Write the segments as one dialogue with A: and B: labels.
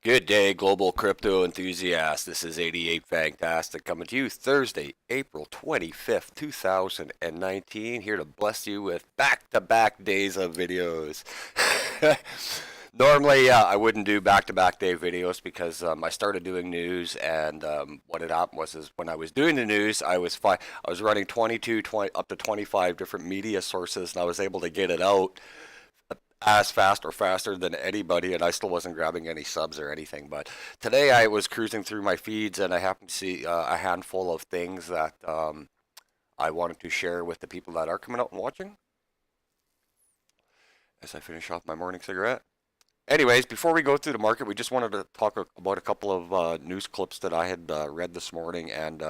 A: Good day, global crypto enthusiasts. This is 88 Fantastic coming to you Thursday, April 25th, 2019. Here to bless you with back-to-back days of videos. Normally, I wouldn't do back-to-back day videos because I started doing news, and what had happened was is when I was doing the news, I was running 22, 20, up to 25 different media sources, and I was able to get it out as fast or faster than anybody, and I still wasn't grabbing any subs or anything. But today I was cruising through my feeds, and I happened to see a handful of things that I wanted to share with the people that are coming out and watching as I finish off my morning cigarette. Anyways, before we go through the market, we just wanted to talk about a couple of news clips that I had read this morning, and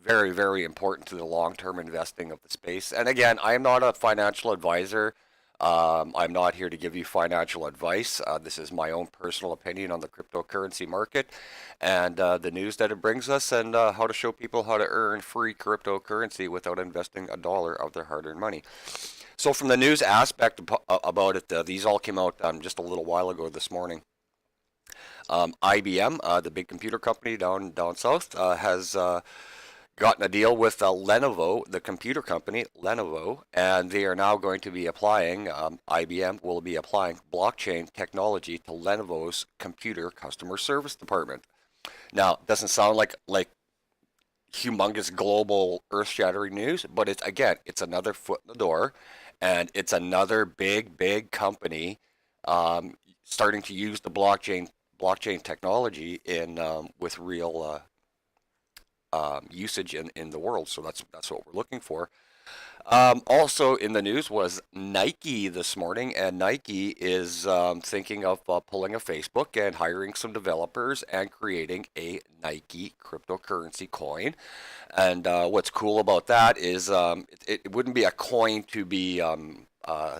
A: very, very important to the long-term investing of the space. And again, I am not a financial advisor. I'm not here to give you financial advice. This is my own personal opinion on the cryptocurrency market and the news that it brings us, and how to show people how to earn free cryptocurrency without investing a dollar of their hard-earned money. So from the news aspect about it, these all came out just a little while ago this morning. IBM, the big computer company down south, has gotten a deal with Lenovo, the computer company, Lenovo, and they are now going to be applying, IBM will be applying blockchain technology to Lenovo's computer customer service department. Now, it doesn't sound like humongous global earth-shattering news, but it's another foot in the door, and it's another big company starting to use the blockchain technology in with real usage in the world. So that's what we're looking for. Also in the news was Nike this morning, and Nike is thinking of pulling a Facebook and hiring some developers and creating a Nike cryptocurrency coin. And what's cool about that is it wouldn't be a coin to be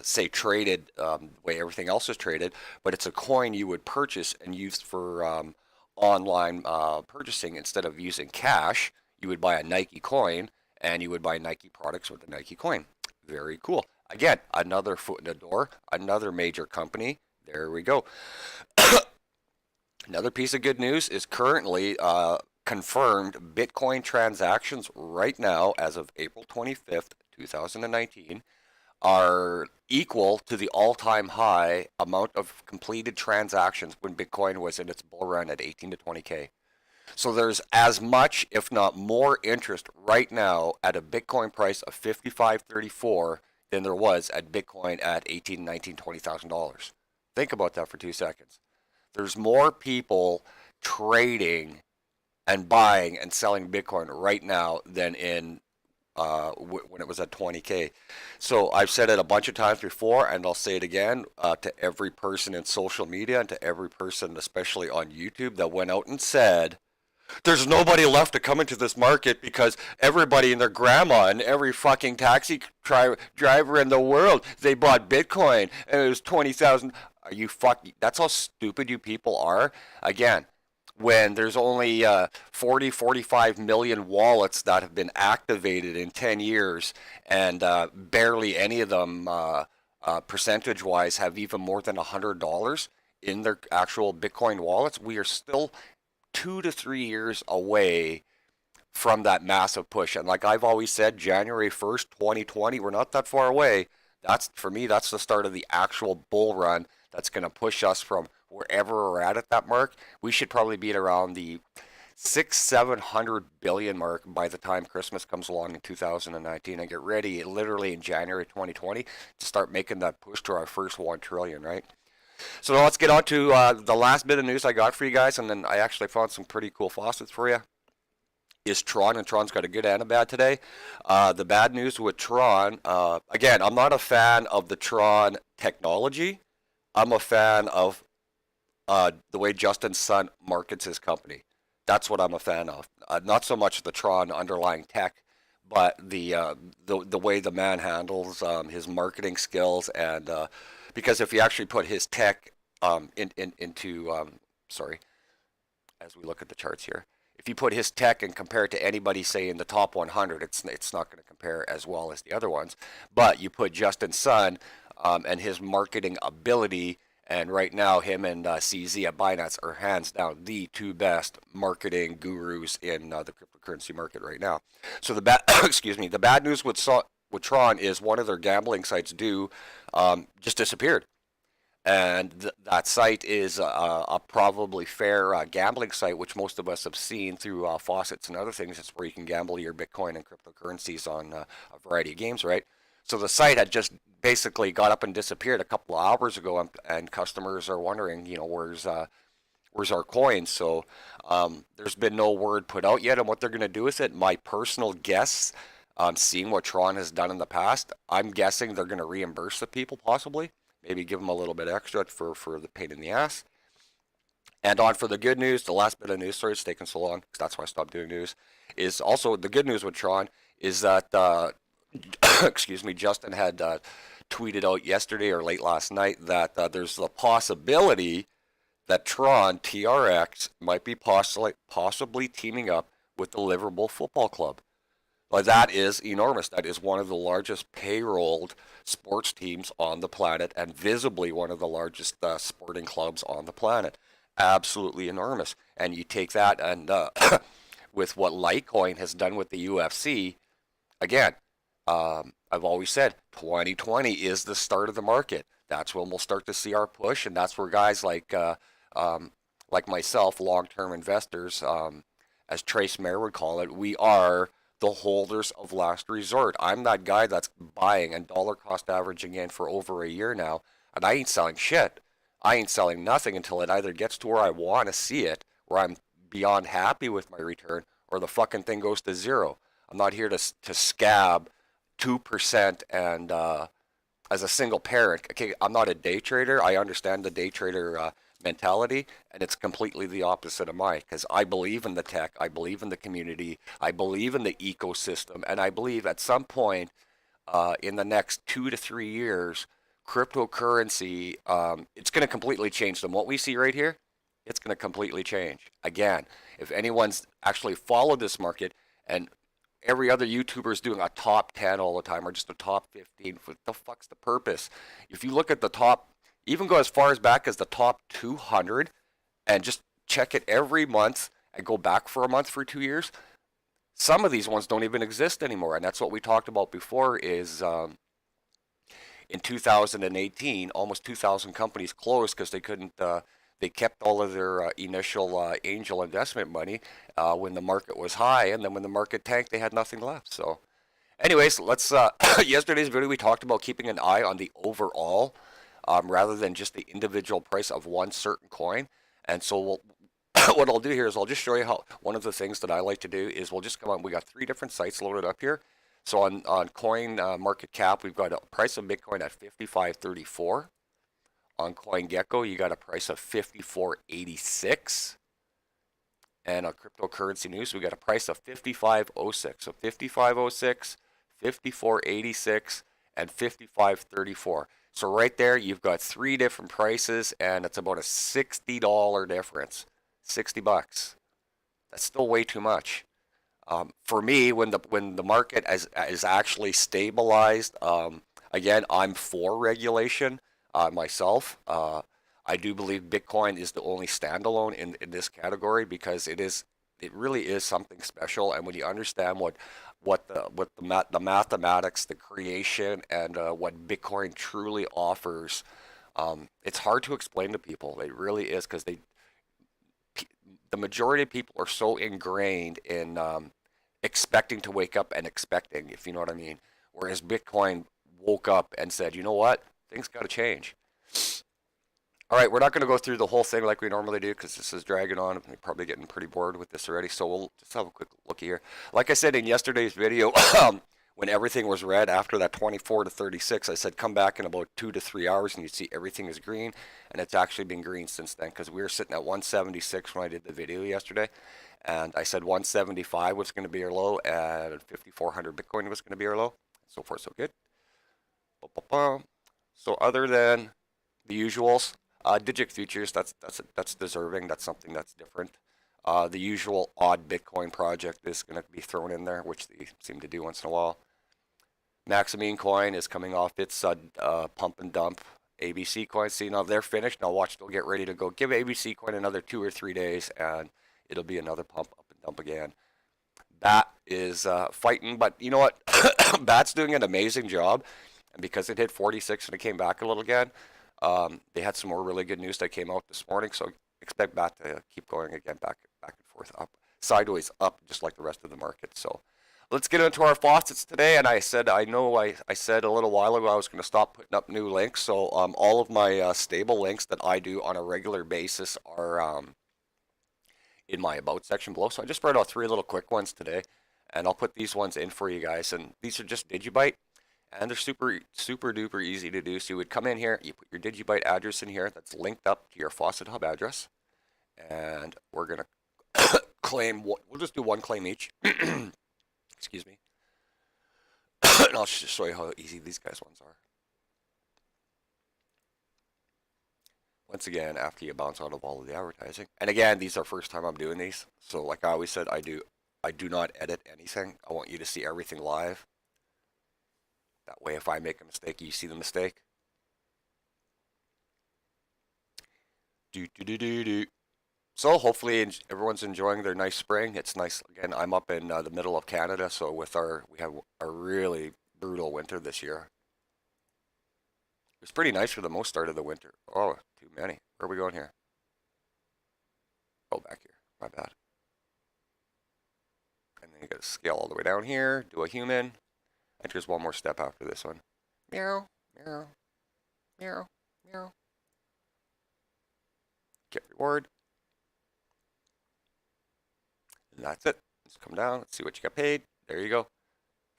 A: say traded the way everything else is traded, but it's a coin you would purchase and use for online purchasing. Instead of using cash, you would buy a Nike coin, and you would buy Nike products with the Nike coin. Very cool. Again, another foot in the door, another major company. There we go. Another piece of good news is currently confirmed Bitcoin transactions right now, as of April 25th, 2019, are equal to the all-time high amount of completed transactions when Bitcoin was in its bull run at 18 to 20K. So there's as much, if not more, interest right now at a Bitcoin price of 55.34 than there was at Bitcoin at 18, 19, $20,000. Think about that for 2 seconds. There's more people trading and buying and selling Bitcoin right now than in when it was at 20K. So I've said it a bunch of times before, and I'll say it again to every person in social media and to every person, especially on YouTube, that went out and said, there's nobody left to come into this market because everybody and their grandma and every fucking taxi driver in the world, they bought Bitcoin and it was 20,000. Are you fucking, that's how stupid you people are? Again, when there's only 45 million wallets that have been activated in 10 years, and barely any of them, percentage-wise, have even more than $100 in their actual Bitcoin wallets, we are still 2 to 3 years away from that massive push. And like I've always said, January 1st, 2020, we're not that far away. For me, that's the start of the actual bull run that's going to push us from wherever we're at that mark. We should probably be at around the 700 billion mark by the time Christmas comes along in 2019, and get ready literally in January 2020 to start making that push to our first 1 trillion, right? So now let's get on to the last bit of news I got for you guys, and then I actually found some pretty cool faucets for you. Is Tron, and Tron's got a good and a bad today. The bad news with Tron, again, I'm not a fan of the Tron technology. I'm a fan of the way Justin Sun markets his company. That's what I'm a fan of. Not so much the Tron underlying tech, but the way the man handles his marketing skills, and because if you actually put his tech into sorry, as we look at the charts here, if you put his tech and compare it to anybody, say in the top 100, it's not going to compare as well as the other ones. But you put Justin Sun and his marketing ability And right now, him and CZ at Binance are hands down the two best marketing gurus in the cryptocurrency market right now. So the bad, excuse me, the bad news with Tron is one of their gambling sites just disappeared. And that site is a probably fair gambling site, which most of us have seen through faucets and other things. It's where you can gamble your Bitcoin and cryptocurrencies on a variety of games, right? So the site had just basically got up and disappeared a couple of hours ago, and customers are wondering, where's our coins? So there's been no word put out yet on what they're going to do with it. My personal guess, seeing what Tron has done in the past, I'm guessing they're going to reimburse the people possibly. Maybe give them a little bit extra for the pain in the ass. And on for the good news, the last bit of news, sorry it's taking so long, because that's why I stopped doing news, is also the good news with Tron is that, excuse me, Justin had tweeted out yesterday or late last night that there's the possibility that Tron, TRX, might be possibly teaming up with the Liverpool Football Club. Like that is enormous. That is one of the largest payrolled sports teams on the planet and visibly one of the largest sporting clubs on the planet. Absolutely enormous. And you take that and with what Litecoin has done with the UFC, again, I've always said 2020 is the start of the market. That's when we'll start to see our push, and that's where guys like myself, long-term investors, as Trace Mayer would call it, we are the holders of last resort. I'm that guy that's buying and dollar cost averaging in for over a year now, and I ain't selling shit. I ain't selling nothing until it either gets to where I want to see it, where I'm beyond happy with my return, or the fucking thing goes to zero. I'm not here to scab 2% and as a single parent. Okay, I'm not a day trader. I understand the day trader mentality, and it's completely the opposite of mine because I believe in the tech, I believe in the community, I believe in the ecosystem, and I believe at some point in the next 2 to 3 years, cryptocurrency, it's going to completely change. From what we see right here, it's going to completely change. Again, if anyone's actually followed this market, and every other YouTuber is doing a top 10 all the time or just a top 15, what the fuck's the purpose? If you look at the top, even go as far as back as the top 200 and just check it every month and go back for a month for 2 years, some of these ones don't even exist anymore. And that's what we talked about before is in 2018, almost 2,000 companies closed because they couldn't, they kept all of their initial angel investment money when the market was high, and then when the market tanked, they had nothing left. So anyways, let's, yesterday's video, we talked about keeping an eye on the overall rather than just the individual price of one certain coin. And so what I'll do here is I'll just show you how, one of the things that I like to do is we'll just come on, we got 3 different sites loaded up here. So on coin market cap, we've got a price of Bitcoin at 55.34. On CoinGecko, you got a price of 54.86. And on cryptocurrency news, we got a price of 55.06. So 55.06, 54.86, and 55.34. So right there, you've got 3 different prices, and it's about a $60 difference. 60 bucks. That's still way too much. For me, when the market is actually stabilized, again, I'm for regulation myself. I do believe Bitcoin is the only standalone in this category because it really is something special. And when you understand what the mathematics, the creation, and what Bitcoin truly offers, it's hard to explain to people. It really is because the majority of people are so ingrained in expecting to wake up and expecting, if you know what I mean. Whereas Bitcoin woke up and said, you know what, things got to change. All right, we're not going to go through the whole thing like we normally do because this is dragging on. I'm probably getting pretty bored with this already, so we'll just have a quick look here. Like I said in yesterday's video, when everything was red after that 24 to 36, I said come back in about 2 to 3 hours and you'd see everything is green, and it's actually been green since then because we were sitting at 176 when I did the video yesterday, and I said 175 was going to be our low, and 5,400 Bitcoin was going to be our low. So far, so good. So other than the usuals, Digit Futures, that's deserving. That's something that's different. The usual odd Bitcoin project is going to be thrown in there, which they seem to do once in a while. Maximine Coin is coming off its pump and dump ABC coin. See, now they're finished. Now watch, they'll get ready to go. Give ABC coin another 2 or 3 days, and it'll be another pump up and dump again. Bat is fighting, but you know what? Bat's doing an amazing job, and because it hit 46 and it came back a little again, they had some more really good news that came out this morning. So expect Bat to keep going again, back and forth, up, sideways, up, just like the rest of the market. So let's get into our faucets today. And I said, I said a little while ago I was going to stop putting up new links. So all of my stable links that I do on a regular basis are in my about section below. So I just brought out 3 little quick ones today, and I'll put these ones in for you guys. And these are just Digibyte, and they're super duper easy to do. So you would come in here, you put your Digibyte address in here that's linked up to your Faucet Hub address, and we're gonna claim. We'll just do one claim each. Excuse me. And I'll just show you how easy these guys ones are. Once again, after you bounce out of all of the advertising. And again, these are first time I'm doing these. So like I always said, I do not edit anything. I want you to see everything live. That way, if I make a mistake, you see the mistake. So hopefully everyone's enjoying their nice spring. It's nice. Again, I'm up in the middle of Canada, so we have a really brutal winter this year. It was pretty nice for the most start of the winter. Oh, too many. Where are we going here? Oh, back here. My bad. And then you got to scale all the way down here. Do a human. And here's one more step after this one. Meow, meow, meow, meow. Get reward. And that's it. Let's come down. Let's see what you got paid. There you go.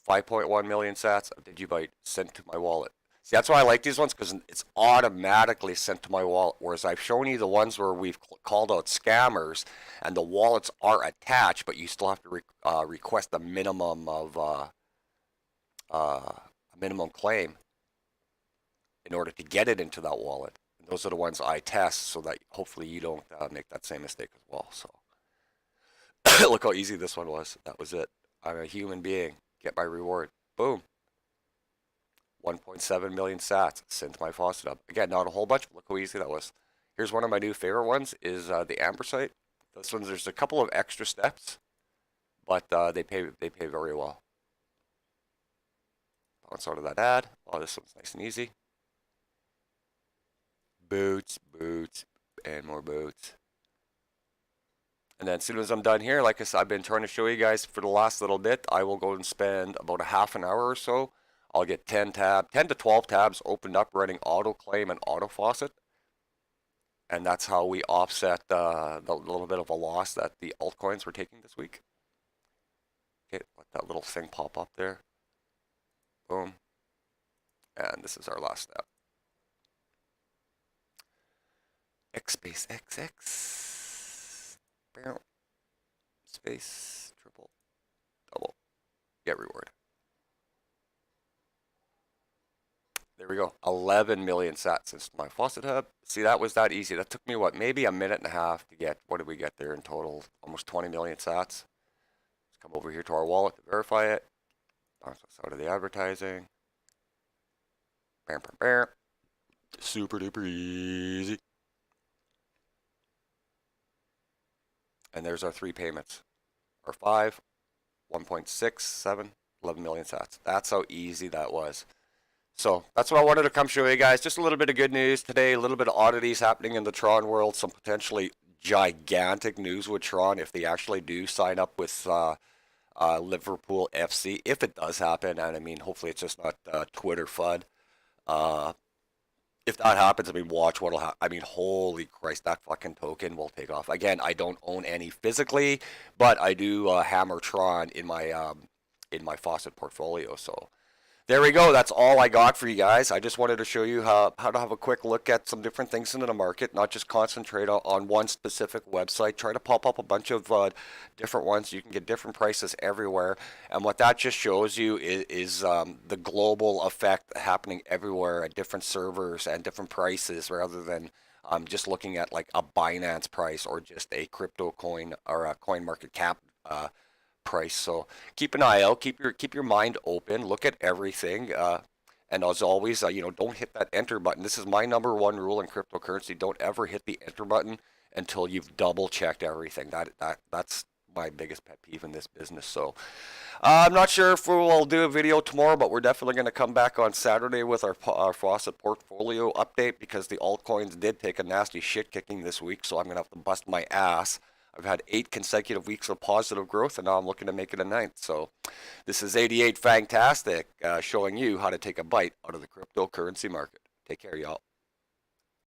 A: 5.1 million sats of Digibyte sent to my wallet. See, that's why I like these ones, because it's automatically sent to my wallet. Whereas I've shown you the ones where we've called out scammers and the wallets are attached, but you still have to request a minimum of a minimum claim in order to get it into that wallet. And those are the ones I test, so that hopefully you don't make that same mistake as well. So look how easy this one was. That was it. I'm a human being. Get my reward. Boom. 1.7 million sats sent to my Faucet Hub. Again, not a whole bunch, but look how easy that was. Here's one of my new favorite ones, is the Ampersite. This one, there's a couple of extra steps, but they pay very well. Bounce out of that ad. Oh, this one's nice and easy. Boots, and more boots. And then as soon as I'm done here, like I said, I've been trying to show you guys for the last little bit, I will go and spend about a half an hour or so. I'll get 10 to 12 tabs opened up running auto claim and auto faucet. And that's how we offset the little bit of a loss that the altcoins were taking this week. Okay, let that little thing pop up there. Boom. And this is our last step. X space XX. Space triple double. Get reward. There we go. 11 million sats since my Faucet Hub. See, that was that easy. That took me, what, maybe a minute and a half to get. What did we get there in total? Almost 20 million sats. Let's come over here to our wallet to verify it. Bounce us out of the advertising. Bam, bam, bam. Super duper easy. And there's our 3 payments. Our 5, 1.67, 11 million sats. That's how easy that was. So that's what I wanted to come show you guys. Just a little bit of good news today, a little bit of oddities happening in the Tron world, some potentially gigantic news with Tron if they actually do sign up with Liverpool FC, if it does happen. And I mean, hopefully it's just not Twitter FUD. If that happens, I mean, watch what'll happen. I mean, holy Christ, that fucking token will take off. Again, I don't own any physically, but I do hammer Tron in my faucet portfolio. So there we go. That's all I got for you guys. I just wanted to show you how to have a quick look at some different things in the market, not just concentrate on one specific website. Try to pop up a bunch of different ones. You can get different prices everywhere. And what that just shows you is the global effect happening everywhere at different servers and different prices, rather than just looking at like a Binance price or just a crypto coin or a coin market cap price. So keep an eye out, keep your mind open, look at everything. And as always, don't hit that enter button. This is my number one rule in cryptocurrency. Don't ever hit the enter button until you've double checked everything. That's my biggest pet peeve in this business. So I'm not sure if we'll do a video tomorrow, but we're definitely going to come back on Saturday with our faucet portfolio update, because the altcoins did take a nasty shit kicking this week. So I'm going to have to bust my ass. I've had 8 consecutive weeks of positive growth, and now I'm looking to make it a 9th. So this is 88 Fantastic, showing you how to take a bite out of the cryptocurrency market. Take care, y'all.